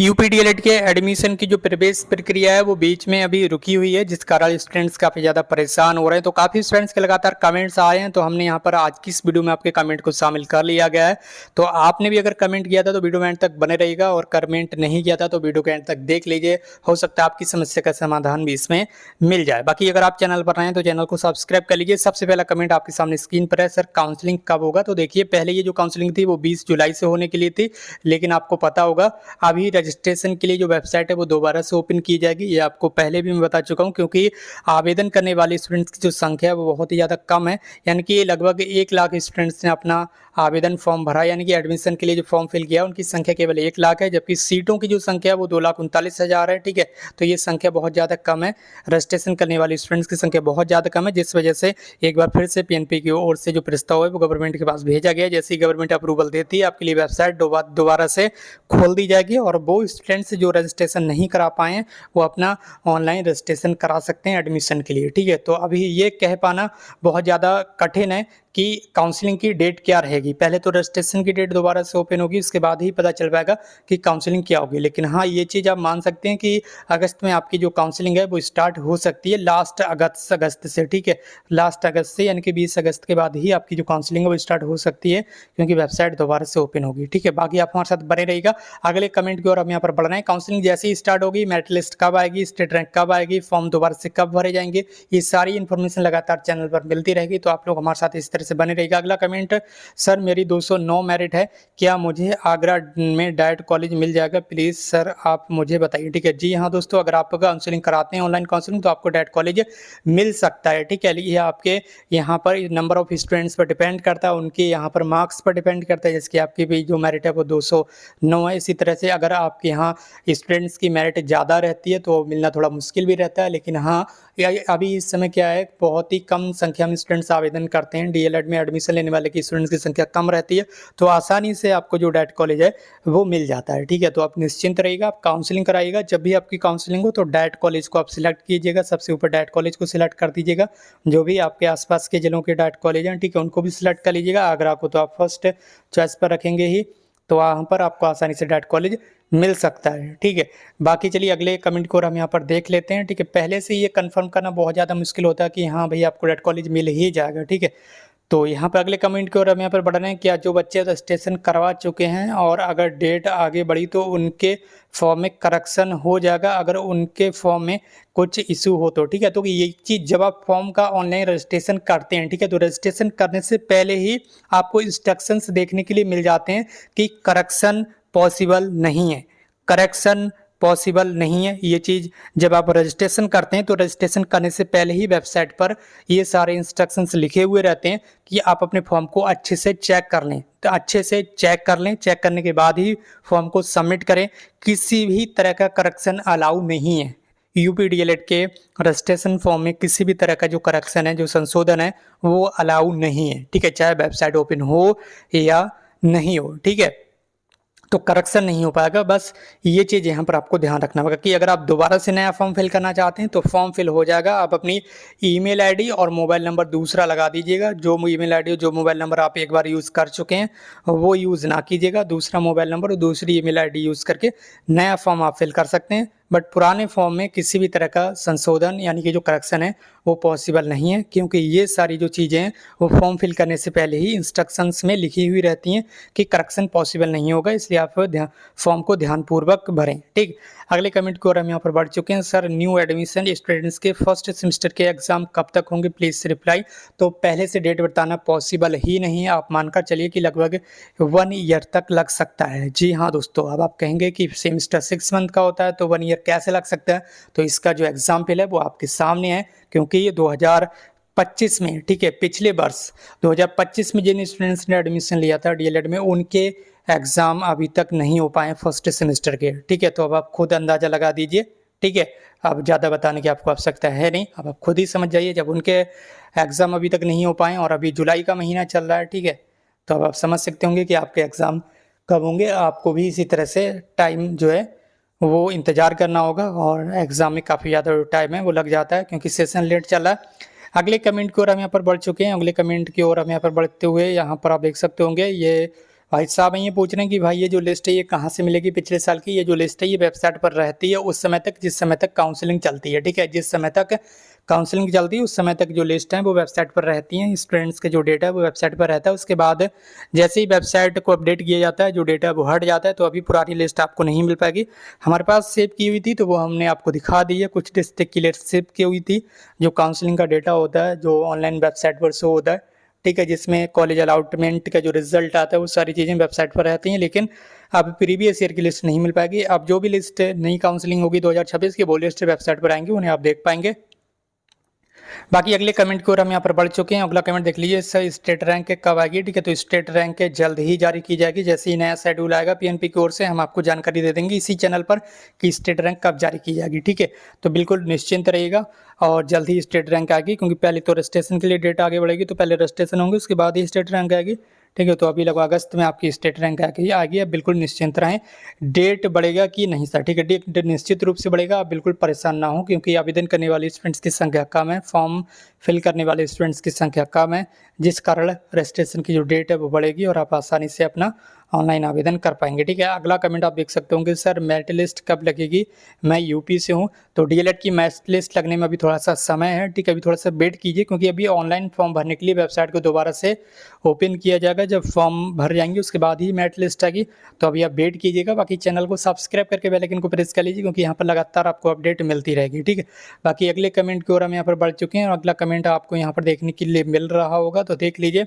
यूपीडीएलएड के एडमिशन की जो प्रवेश प्रक्रिया है वो बीच में अभी रुकी हुई है, जिस कारण स्टूडेंट्स काफ़ी ज़्यादा परेशान हो रहे हैं। तो काफ़ी स्टूडेंट्स के लगातार कमेंट्स आए हैं, तो हमने यहाँ पर आज की इस वीडियो में आपके कमेंट को शामिल कर लिया गया है। तो आपने भी अगर कमेंट किया था तो वीडियो में एंड तक बने रहेगा, और कमेंट नहीं किया था तो वीडियो के एंड तक देख लीजिए, हो सकता है आपकी समस्या का समाधान भी इसमें मिल जाए। बाकी अगर आप चैनल पर रहे हैं तो चैनल को सब्सक्राइब कर लीजिए। सबसे पहला कमेंट आपके सामने स्क्रीन पर है, सर काउंसलिंग कब होगा? तो देखिए, पहले ये जो काउंसलिंग थी वो 20 जुलाई से होने के लिए थी, लेकिन आपको पता होगा अभी रजिस्ट्रेशन के लिए जो वेबसाइट है वो दोबारा से ओपन की जाएगी। ये आपको पहले भी मैं बता चुका हूँ, क्योंकि आवेदन करने वाले स्टूडेंट्स की जो संख्या है वो बहुत ही ज़्यादा कम है। यानी कि लगभग 1 लाख स्टूडेंट्स ने अपना आवेदन फॉर्म भरा, यानी कि एडमिशन के लिए जो फॉर्म फिल किया उनकी संख्या केवल 1 लाख है, जबकि सीटों की जो संख्या है वो 2,39,000 है। ठीक है, तो ये संख्या बहुत ज़्यादा कम है। रजिस्ट्रेशन करने वाले स्टूडेंट्स की संख्या बहुत ज़्यादा कम है, जिस वजह से एक बार फिर से पीएनपी की ओर से जो प्रस्ताव है वो गवर्नमेंट के पास भेजा गया है। जैसे ही गवर्नमेंट अप्रूवल देती है, आपके लिए वेबसाइट दोबारा से खोल दी जाएगी, और वो स्टूडेंट्स जो रजिस्ट्रेशन नहीं करा पाए हैं वो अपना ऑनलाइन रजिस्ट्रेशन करा सकते हैं एडमिशन के लिए। ठीक है, तो अभी ये कह पाना बहुत ज़्यादा कठिन है कि काउंसलिंग की डेट क्या रहेगी। पहले तो रजिस्ट्रेशन की डेट दोबारा से ओपन होगी, उसके बाद ही पता चल पाएगा कि काउंसलिंग क्या होगी। लेकिन हाँ, ये चीज़ आप मान सकते हैं कि अगस्त में आपकी जो काउंसलिंग है वो स्टार्ट हो सकती है, लास्ट अगस्त से। ठीक है, लास्ट अगस्त से, यानी कि 20 अगस्त के बाद ही आपकी जो काउंसलिंग है वो स्टार्ट हो सकती है, क्योंकि वेबसाइट दोबारा से ओपन होगी। ठीक है, बाकी आप हमारे साथ बने रहिएगा। अगले कमेंट की ओर हम यहाँ पर बढ़ रहे हैं। काउंसलिंग जैसे ही स्टार्ट होगी, मेरिट लिस्ट कब आएगी, स्टेट रैंक कब आएगी, फॉर्म दोबारा से कब भरे जाएंगे, ये सारी इन्फॉर्मेशन लगातार चैनल पर मिलती रहेगी, तो आप लोग हमारे साथ इस तरह से बने रहिएगा। अगला कमेंट, सर मेरी 209 मेरिट है, क्या मुझे आगरा में डाइट कॉलेज मिल जाएगा? प्लीज़ सर आप मुझे बताइए। ठीक है, जी हाँ दोस्तों, अगर आप काउंसलिंग कराते हैं ऑनलाइन काउंसलिंग तो आपको डाइट कॉलेज मिल सकता है। ठीक है, ये आपके यहाँ पर नंबर ऑफ स्टूडेंट्स पर डिपेंड करता है, उनके यहाँ पर मार्क्स पर डिपेंड करता है। जैसे कि आपकी भी जो मेरिट है वो 209 है। इसी तरह से अगर आपके यहाँ स्टूडेंट्स की मेरिट ज़्यादा रहती है तो मिलना थोड़ा मुश्किल भी रहता है। लेकिन हाँ, अभी इस समय क्या है, बहुत ही कम संख्या में स्टूडेंट्स आवेदन करते हैं। डीएलएड में एडमिशन लेने वाले की स्टूडेंट्स की संख्या कम रहती है, तो आसानी से आपको जो डाइट कॉलेज है वो मिल जाता है। ठीक है, तो आप निश्चिंत रहिएगा, आप काउंसलिंग कराइएगा। जब भी आपकी काउंसलिंग हो तो डाइट कॉलेज को आप सिलेक्ट कीजिएगा, सबसे ऊपर डाइट कॉलेज को सिलेक्ट कर दीजिएगा। जो भी आपके आसपास के जिलों के डाइट कॉलेज हैं, ठीक है, उनको भी सिलेक्ट कर लीजिएगा। आगरा को तो आप फर्स्ट चॉइस पर रखेंगे ही, तो वहाँ पर आपको आसानी से डाइट कॉलेज मिल सकता है। ठीक है, बाकी चलिए अगले कमेंट को हम यहाँ पर देख लेते हैं। ठीक है, पहले से ये कंफर्म करना बहुत ज़्यादा मुश्किल होता है कि हाँ भाई आपको डाइट कॉलेज मिल ही जाएगा। ठीक है, तो यहाँ पे अगले कमेंट की ओर हम यहाँ पर बढ़ रहे हैं। क्या जो बच्चे रजिस्ट्रेशन करवा चुके हैं और अगर डेट आगे बढ़ी तो उनके फॉर्म में करेक्शन हो जाएगा, अगर उनके फॉर्म में कुछ इशू हो तो? ठीक है, तो ये चीज़ जब आप फॉर्म का ऑनलाइन रजिस्ट्रेशन करते हैं, ठीक है, तो रजिस्ट्रेशन करने से पहले ही आपको इंस्ट्रक्शंस देखने के लिए मिल जाते हैं कि करेक्शन पॉसिबल नहीं है, करेक्शन पॉसिबल नहीं है। ये चीज़ जब आप रजिस्ट्रेशन करते हैं तो रजिस्ट्रेशन करने से पहले ही वेबसाइट पर ये सारे इंस्ट्रक्शंस लिखे हुए रहते हैं कि आप अपने फॉर्म को अच्छे से चेक कर लें। तो अच्छे से चेक कर लें, चेक करने के बाद ही फॉर्म को सबमिट करें। किसी भी तरह का करेक्शन अलाउ नहीं है। यूपीडीएलएड के रजिस्ट्रेशन फॉर्म में किसी भी तरह का जो करेक्शन है, जो संशोधन है, वो अलाउ नहीं है। ठीक है, चाहे वेबसाइट ओपन हो या नहीं हो। ठीक है, तो करेक्शन नहीं हो पाएगा। बस ये चीज़ यहाँ पर आपको ध्यान रखना होगा कि अगर आप दोबारा से नया फॉर्म फिल करना चाहते हैं तो फॉर्म फिल हो जाएगा। आप अपनी ईमेल आईडी और मोबाइल नंबर दूसरा लगा दीजिएगा। जो ईमेल आईडी और जो मोबाइल नंबर आप एक बार यूज़ कर चुके हैं वो यूज़ ना कीजिएगा। दूसरा मोबाइल नंबर और दूसरी ईमेल आईडी यूज़ करके नया फॉर्म आप फिल कर सकते हैं। बट पुराने फॉर्म में किसी भी तरह का संशोधन यानी कि जो करेक्शन है वो पॉसिबल नहीं है, क्योंकि ये सारी जो चीज़ें हैं वो फॉर्म फिल करने से पहले ही इंस्ट्रक्शंस में लिखी हुई रहती हैं कि करेक्शन पॉसिबल नहीं होगा। इसलिए आप फॉर्म को ध्यानपूर्वक भरें। ठीक, अगले कमेंट की ओर हम यहाँ पर बढ़ चुके हैं। सर न्यू एडमिशन स्टूडेंट्स के फर्स्ट सेमेस्टर के एग्जाम कब तक होंगे? Please reply. तो पहले से डेट बताना पॉसिबल ही नहीं है। आप मानकर चलिए कि लगभग 1 ईयर तक लग सकता है। जी हाँ दोस्तों, अब आप कहेंगे कि सेमेस्टर 6 मंथ का होता है तो 1 ईयर कैसे लग सकता है? तो इसका जो एग्जाम्पल है वो आपके सामने है, क्योंकि ये 2025 में, ठीक है, पिछले वर्ष 2025 में जिन स्टूडेंट्स ने एडमिशन लिया था डीएलएड में, उनके एग्ज़ाम अभी तक नहीं हो पाए फर्स्ट सेमेस्टर के। ठीक है, तो अब आप खुद अंदाज़ा लगा दीजिए। ठीक है, अब ज़्यादा बताने की आपको आवश्यकता है नहीं, अब आप खुद ही समझ जाइए। जब उनके एग्ज़ाम अभी तक नहीं हो पाए और अभी जुलाई का महीना चल रहा है, ठीक है, तो अब आप समझ सकते होंगे कि आपके एग्ज़ाम कब होंगे। आपको भी इसी तरह से टाइम जो है वो इंतज़ार करना होगा, और एग्ज़ाम में काफ़ी ज़्यादा टाइम है वो लग जाता है, क्योंकि सेशन लेट चल रहा है। अगले कमेंट की ओर हम यहाँ पर बढ़ चुके हैं। अगले कमेंट की ओर हम यहाँ पर बढ़ते हुए यहाँ पर आप देख सकते होंगे, ये भाई साहब ये पूछ रहे हैं कि भाई ये जो लिस्ट है ये कहाँ से मिलेगी पिछले साल की। ये जो लिस्ट है ये वेबसाइट पर रहती है उस समय तक जिस समय तक काउंसलिंग चलती है, ठीक है। जिस समय तक काउंसलिंग चलती है उस समय तक जो लिस्ट है वो वेबसाइट पर रहती हैं। स्टूडेंट्स के जो डेटा है वो वेबसाइट पर रहता है। उसके बाद जैसे ही वेबसाइट को अपडेट किया जाता है जो डेटा वो हट जाता है, तो अभी पुरानी लिस्ट आपको नहीं मिल पाएगी। हमारे पास सेव की हुई थी तो वो हमने आपको दिखा दी है। कुछ डिस्ट्रिक्ट की लिस्ट सेव की हुई थी जो काउंसलिंग का डेटा होता है जो ऑनलाइन वेबसाइट पर शो होता है, ठीक है, जिसमें कॉलेज अलॉटमेंट का जो रिजल्ट आता है वो सारी चीज़ें वेबसाइट पर रहती हैं। लेकिन अब प्रीवियस ईयर की लिस्ट नहीं मिल पाएगी। अब जो भी लिस्ट नई काउंसलिंग होगी 2026 की वो लिस्ट वेबसाइट पर आएंगी, उन्हें आप देख पाएंगे। बाकी अगले कमेंट की ओर हम यहाँ पर बढ़ चुके हैं। अगला कमेंट देख लीजिए, सर स्टेट रैंक कब आएगी, ठीक है। तो स्टेट रैंक जल्द ही जारी की जाएगी। जैसे ही नया शेड्यूल आएगा पीएनपी की ओर से हम आपको जानकारी दे देंगे इसी चैनल पर कि स्टेट रैंक कब जारी की जाएगी, ठीक है। तो बिल्कुल निश्चिंत रहिएगा और जल्द ही स्टेट रैंक आएगी, क्योंकि पहले तो रजिस्ट्रेशन के लिए डेट आगे बढ़ेगी, तो पहले रजिस्ट्रेशन होंगे उसके बाद ही स्टेट रैंक आएगी, ठीक है। तो अभी लगभग अगस्त में आपकी स्टेट रैंक आएगी। अब बिल्कुल निश्चिंत रहें। डेट बढ़ेगा कि नहीं सर, ठीक है, डेट निश्चित रूप से बढ़ेगा। आप बिल्कुल परेशान ना हो, क्योंकि आवेदन करने वाले स्टूडेंट्स की संख्या कम है, फॉर्म फिल करने वाले स्टूडेंट्स की संख्या कम है, जिस कारण रजिस्ट्रेशन की जो डेट है वो बढ़ेगी और आप आसानी से अपना ऑनलाइन आवेदन कर पाएंगे, ठीक है। अगला कमेंट आप देख सकते होंगे, सर मेरिट लिस्ट कब लगेगी, मैं यूपी से हूँ। तो डीएलएड की मेरिट लिस्ट लगने में अभी थोड़ा सा समय है, ठीक है। अभी थोड़ा सा वेट कीजिए, क्योंकि अभी ऑनलाइन फॉर्म भरने के लिए वेबसाइट को दोबारा से ओपन किया जाएगा। जब फॉर्म भर जाएंगे उसके बाद ही मेरिट लिस्ट आएगी, तो अभी आप वेट कीजिएगा। बाकी चैनल को सब्सक्राइब करके बेल आइकन को प्रेस कर लीजिए, क्योंकि यहाँ पर लगातार आपको अपडेट मिलती रहेगी, ठीक है। बाकी अगले कमेंट की ओर हम यहाँ पर बढ़ चुके हैं और अगला कमेंट आपको यहाँ पर देखने के लिए मिल रहा होगा, तो देख लीजिए।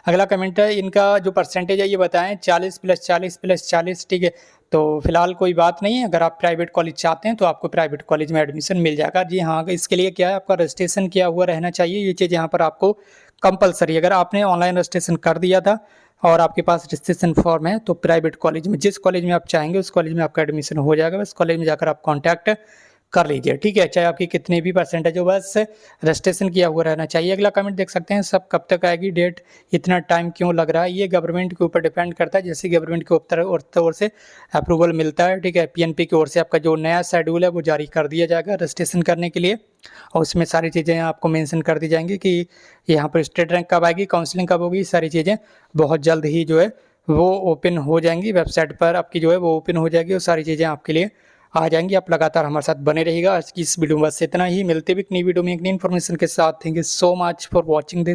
अगला कमेंट है, इनका जो परसेंटेज है ये बताएं, 40+40+40, ठीक है। तो फिलहाल कोई बात नहीं है, अगर आप प्राइवेट कॉलेज चाहते हैं तो आपको प्राइवेट कॉलेज में एडमिशन मिल जाएगा। जी हाँ, इसके लिए क्या है, आपका रजिस्ट्रेशन किया हुआ रहना चाहिए। ये चीज़ यहाँ पर आपको कंपलसरी, अगर आपने ऑनलाइन रजिस्ट्रेशन कर दिया था और आपके पास रजिस्ट्रेशन फॉर्म है, तो प्राइवेट कॉलेज में जिस कॉलेज में आप चाहेंगे उस कॉलेज में आपका एडमिशन हो जाएगा। बस कॉलेज में जाकर आप कॉन्टैक्ट कर लीजिए, ठीक है। चाहे आपकी कितनी भी परसेंटेज हो, बस रजिस्ट्रेशन किया हुआ रहना चाहिए। अगला कमेंट देख सकते हैं, सब कब तक आएगी डेट, इतना टाइम क्यों लग रहा है। ये गवर्नमेंट के ऊपर डिपेंड करता है। जैसे गवर्नमेंट के ओर से अप्रूवल मिलता है, ठीक है, पीएनपी की ओर से आपका जो नया शेड्यूल है वो जारी कर दिया जाएगा रजिस्ट्रेशन करने के लिए, और उसमें सारी चीज़ें आपको मेंशन कर दी जाएंगी कि यहाँ पर स्टेट रैंक कब आएगी, काउंसलिंग कब होगी। सारी चीज़ें बहुत जल्द ही जो है वो ओपन हो जाएंगी, वेबसाइट पर आपकी जो है वो ओपन हो जाएगी और सारी चीज़ें आपके लिए आ जाएंगी। आप लगातार हमारे साथ बने रहिएगा। आज की इस वीडियो में बस इतना ही, मिलते भी एक नई वीडियो में एक नई इन्फॉर्मेशन के साथ। Thank you so much for watching this.